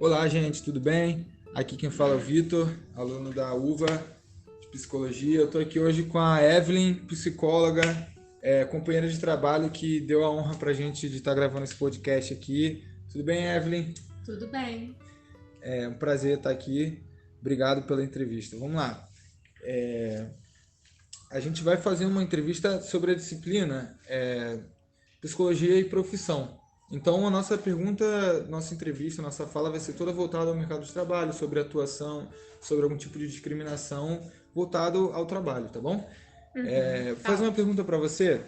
Olá, gente, tudo bem? Aqui quem fala é o Vitor, aluno da UVA de Psicologia. Eu estou aqui hoje com a Evelyn, psicóloga, companheira de trabalho que deu a honra para a gente de estar gravando esse podcast aqui. Tudo bem, Evelyn? Tudo bem. É um prazer estar aqui. Obrigado pela entrevista. Vamos lá. A gente vai fazer uma entrevista sobre a disciplina Psicologia e Profissão. Então, a nossa pergunta, nossa entrevista, nossa fala vai ser toda voltada ao mercado de trabalho, sobre atuação, sobre algum tipo de discriminação voltado ao trabalho, tá bom? Vou Tá fazer uma ótimo. pergunta para você.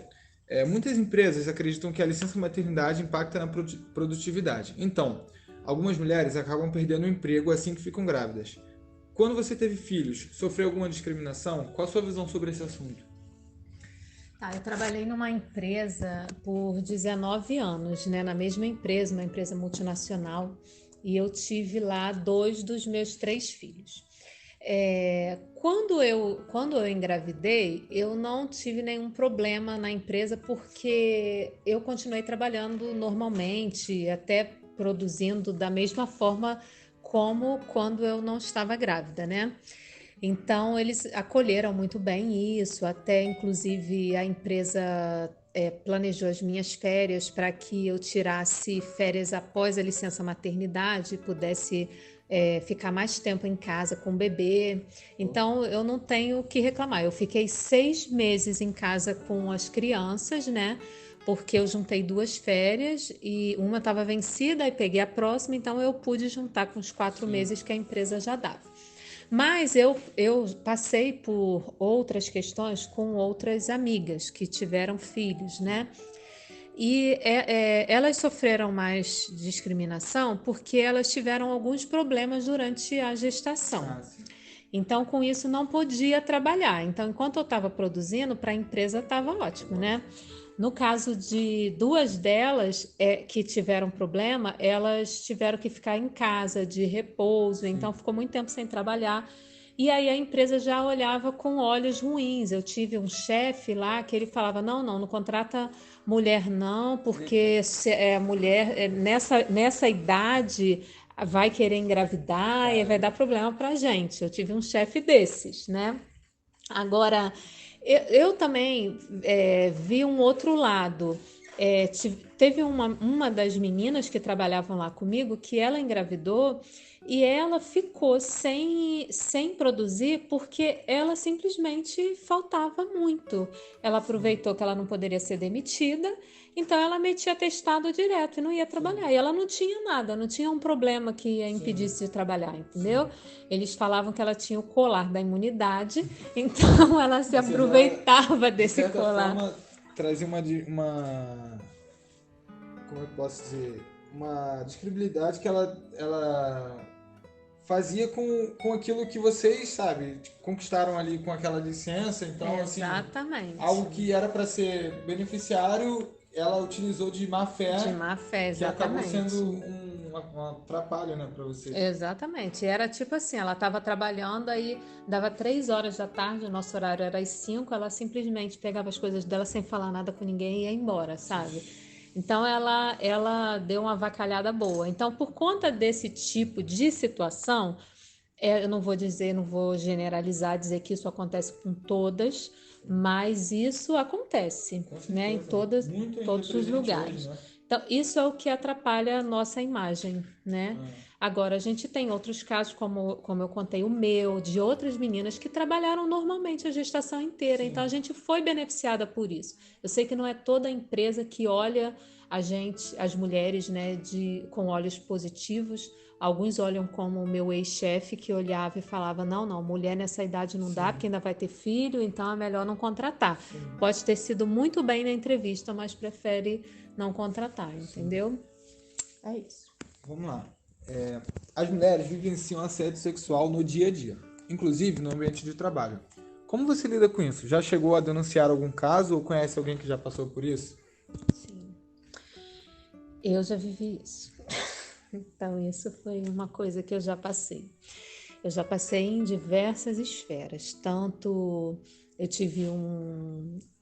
Muitas empresas acreditam que a licença maternidade impacta na produtividade. Então, algumas mulheres acabam perdendo o emprego assim que ficam grávidas. Quando você teve filhos, sofreu alguma discriminação? Qual a sua visão sobre esse assunto? Tá, eu trabalhei numa empresa por 19 anos, né? Na mesma empresa, uma empresa multinacional, e eu tive lá 2 dos meus 3 filhos. Quando eu engravidei, eu não tive nenhum problema na empresa porque eu continuei trabalhando normalmente, até produzindo da mesma forma como quando eu não estava grávida, né? Então, eles acolheram muito bem isso, até inclusive a empresa planejou as minhas férias para que eu tirasse férias após a licença maternidade, pudesse ficar mais tempo em casa com o bebê. Então, eu não tenho o que reclamar. Eu fiquei 6 meses em casa com as crianças, né? Porque eu juntei 2 férias e uma estava vencida e peguei a próxima, então eu pude juntar com os 4 meses que a empresa já dava. Mas eu passei por outras questões com outras amigas que tiveram filhos, né? E elas sofreram mais discriminação porque elas tiveram alguns problemas durante a gestação. Ah, sim. Então, com isso, não podia trabalhar. Então, enquanto eu estava produzindo, para a empresa estava ótimo, né? No caso de 2 delas que tiveram problema, elas tiveram que ficar em casa de repouso, então Sim. ficou muito tempo sem trabalhar. E aí a empresa já olhava com olhos ruins. Eu tive um chefe lá que ele falava: não contrata mulher não, porque se é mulher nessa idade vai querer engravidar e vai Caramba. dar problema pra gente. Eu tive um chefe desses, né? Agora, eu também vi um outro lado. Teve uma das meninas que trabalhavam lá comigo que ela engravidou e ela ficou sem produzir porque ela simplesmente faltava muito. Ela Sim, aproveitou que ela não poderia ser demitida, então ela metia atestado direto e não ia sim, trabalhar. E ela não tinha nada, não tinha um problema que a sim, impedisse de trabalhar, entendeu? sim. Eles falavam que ela tinha o colar da imunidade, então ela se Ou seja, ela, aproveitava de desse certa colar. forma, trazia como é que eu posso dizer? Uma disponibilidade que ela fazia com aquilo que vocês, sabe, tipo, conquistaram ali com aquela licença. Então, assim, algo Exatamente. que era para ser beneficiário, ela utilizou de má De fé, má fé, que acabou sendo exatamente. um atrapalho, né, para vocês. Exatamente. Era tipo assim, ela estava trabalhando, aí dava 3 horas da tarde, o nosso horário era às 5, ela simplesmente pegava as coisas dela sem falar nada com ninguém e ia embora, Sim, sabe? Então ela deu uma avacalhada boa. Então, por conta desse tipo de situação, eu não vou dizer, não vou generalizar, dizer que isso acontece com todas, mas isso acontece, com né, em certeza. Muito ainda todos os presente hoje, lugares. né? Então, isso é o que atrapalha a nossa imagem, né? Ah, Agora, a gente tem outros casos, como eu contei, o meu, de outras meninas que trabalharam normalmente a gestação inteira. Então, sim, a gente foi beneficiada por isso. Eu sei que não é toda empresa que olha a gente, as mulheres, né, com olhos positivos. Alguns olham como o meu ex-chefe, que olhava e falava: não, mulher nessa idade não dá, sim, porque ainda vai ter filho, então é melhor não contratar. sim, Pode ter sido muito bem na entrevista, mas prefere não contratar, sim. entendeu? É isso. Vamos lá. As mulheres vivenciam assédio sexual no dia a dia, inclusive no ambiente de trabalho. Como você lida com isso? Já chegou a denunciar algum caso ou conhece alguém que já passou por isso? Sim, eu já vivi isso. Então, isso foi uma coisa que eu já passei. Eu já passei em diversas esferas. Tanto eu tive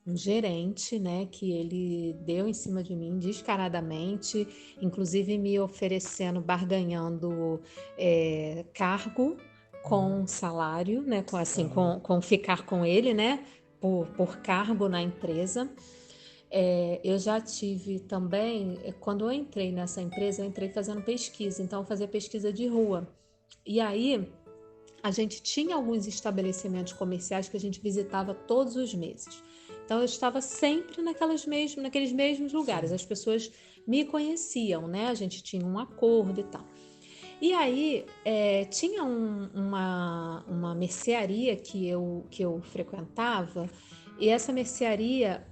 um gerente, né, que ele deu em cima de mim descaradamente, inclusive me oferecendo, barganhando cargo com salário, né, com, assim, Caramba. com ficar com ele, né, por cargo na empresa. Eu já tive também, quando eu entrei nessa empresa, eu entrei fazendo pesquisa, então eu fazia pesquisa de rua. E aí a gente tinha alguns estabelecimentos comerciais que a gente visitava todos os meses. Então eu estava sempre naqueles mesmos lugares. Sim. As pessoas me conheciam, né? A gente tinha um acordo e tal. E aí tinha uma mercearia que eu frequentava, e essa mercearia,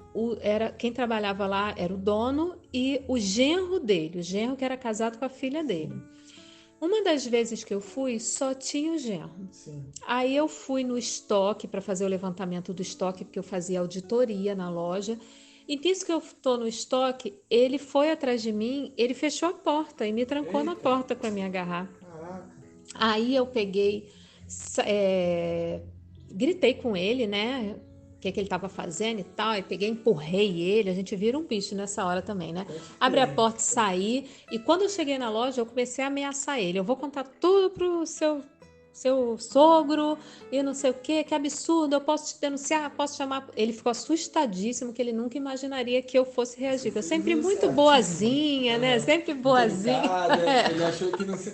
quem trabalhava lá era o dono e o genro dele, o genro que era casado com a filha dele. Sim. Uma das vezes que eu fui, só tinha o genro. Sim. Aí eu fui no estoque para fazer o levantamento do estoque, porque eu fazia auditoria na loja. E nisso que eu estou no estoque, ele foi atrás de mim, ele fechou a porta e me trancou na Eita, porta para me agarrar. caraca. Aí eu peguei, gritei com ele, né? O que ele estava fazendo e tal. E peguei, empurrei ele. A gente vira um bicho nessa hora também, né? Conte Abri a tudo. porta e saí. E quando eu cheguei na loja, eu comecei a ameaçar ele. Eu vou contar tudo pro seu sogro e não sei o que absurdo, eu posso te denunciar, posso chamar. Ele ficou assustadíssimo, que ele nunca imaginaria que eu fosse reagir. Você Porque eu fez sempre o muito certíssimo. boazinha, né? Aham. Sempre boazinha. Delicada. Ele achou que não se.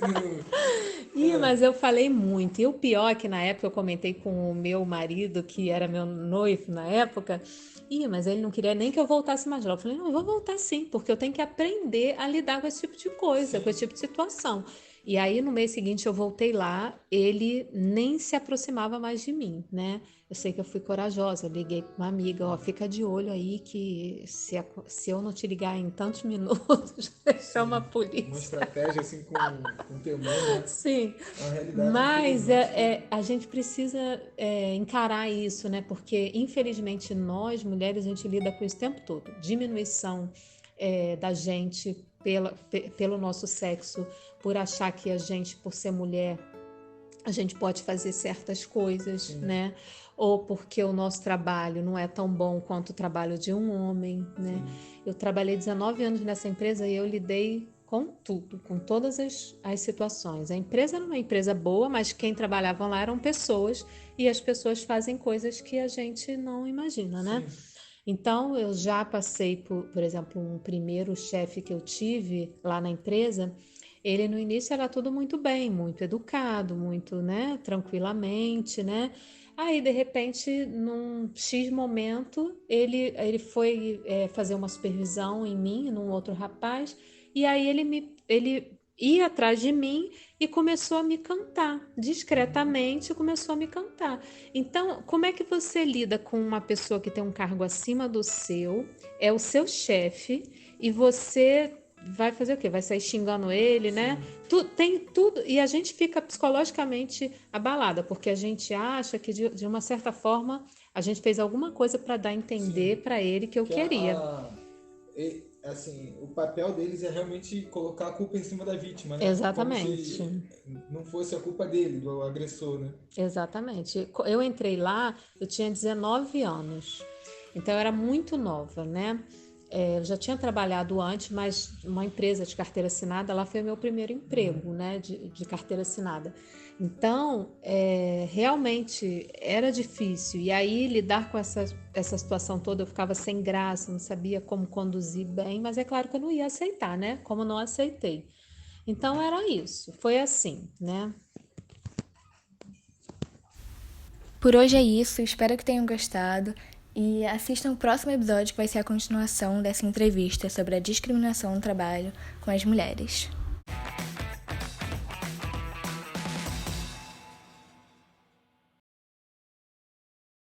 Mas eu falei muito. E o pior é que na época eu comentei com o meu marido, que era meu noivo na época. Mas ele não queria nem que eu voltasse mais lá. Eu falei, não, eu vou voltar sim, porque eu tenho que aprender a lidar com esse tipo de coisa, com Sim. esse tipo de situação. E aí, no mês seguinte, eu voltei lá, ele nem se aproximava mais de mim, né? Eu sei que eu fui corajosa, liguei para uma amiga, ó, fica de olho aí que se eu não te ligar em tantos minutos, chama a Sim. Uma polícia. estratégia assim com temor, né? Sim, É uma realidade, mas infelizmente, que. a gente precisa encarar isso, né? Porque, infelizmente, nós, mulheres, a gente lida com isso o tempo todo. Diminuição da gente pelo nosso sexo, por achar que a gente, por ser mulher, a gente pode fazer certas coisas, Sim, né? Ou porque o nosso trabalho não é tão bom quanto o trabalho de um homem, né? sim, Eu trabalhei 19 anos nessa empresa e eu lidei com tudo, com todas as situações. A empresa era uma empresa boa, mas quem trabalhava lá eram pessoas e as pessoas fazem coisas que a gente não imagina, né? sim. Então, eu já passei por exemplo, um primeiro chefe que eu tive lá na empresa, ele no início era tudo muito bem, muito educado, muito, né, tranquilamente, né? Aí, de repente, num X momento, ele foi fazer uma supervisão em mim, num outro rapaz, e aí ele ia atrás de mim e começou a me cantar, discretamente começou a me cantar. Então, como é que você lida com uma pessoa que tem um cargo acima do seu, é o seu chefe, e você vai fazer o quê? Vai sair xingando ele, né? Sim. Tem tudo, e a gente fica psicologicamente abalada, porque a gente acha que, de uma certa forma, a gente fez alguma coisa para dar a Sim. entender para ele que eu Que queria. assim, o papel deles é realmente colocar a culpa em cima da vítima, né? Como Exatamente. se não fosse a culpa dele, do agressor, né? Exatamente. Eu entrei lá, eu tinha 19 anos, então eu era muito nova, né? Eu já tinha trabalhado antes, mas uma empresa de carteira assinada, lá foi o meu primeiro emprego, né, de carteira assinada. Então, realmente era difícil. E aí, lidar com essa situação toda, eu ficava sem graça, não sabia como conduzir bem, mas é claro que eu não ia aceitar, né? Como não aceitei. Então, era isso. Foi assim, né? Por hoje é isso, espero que tenham gostado e assistam o próximo episódio que vai ser a continuação dessa entrevista sobre a discriminação no trabalho com as mulheres.